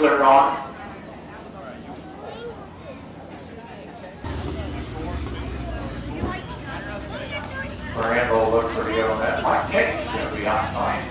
clear on. Randall looked pretty good on that. My technique's going to be on fine.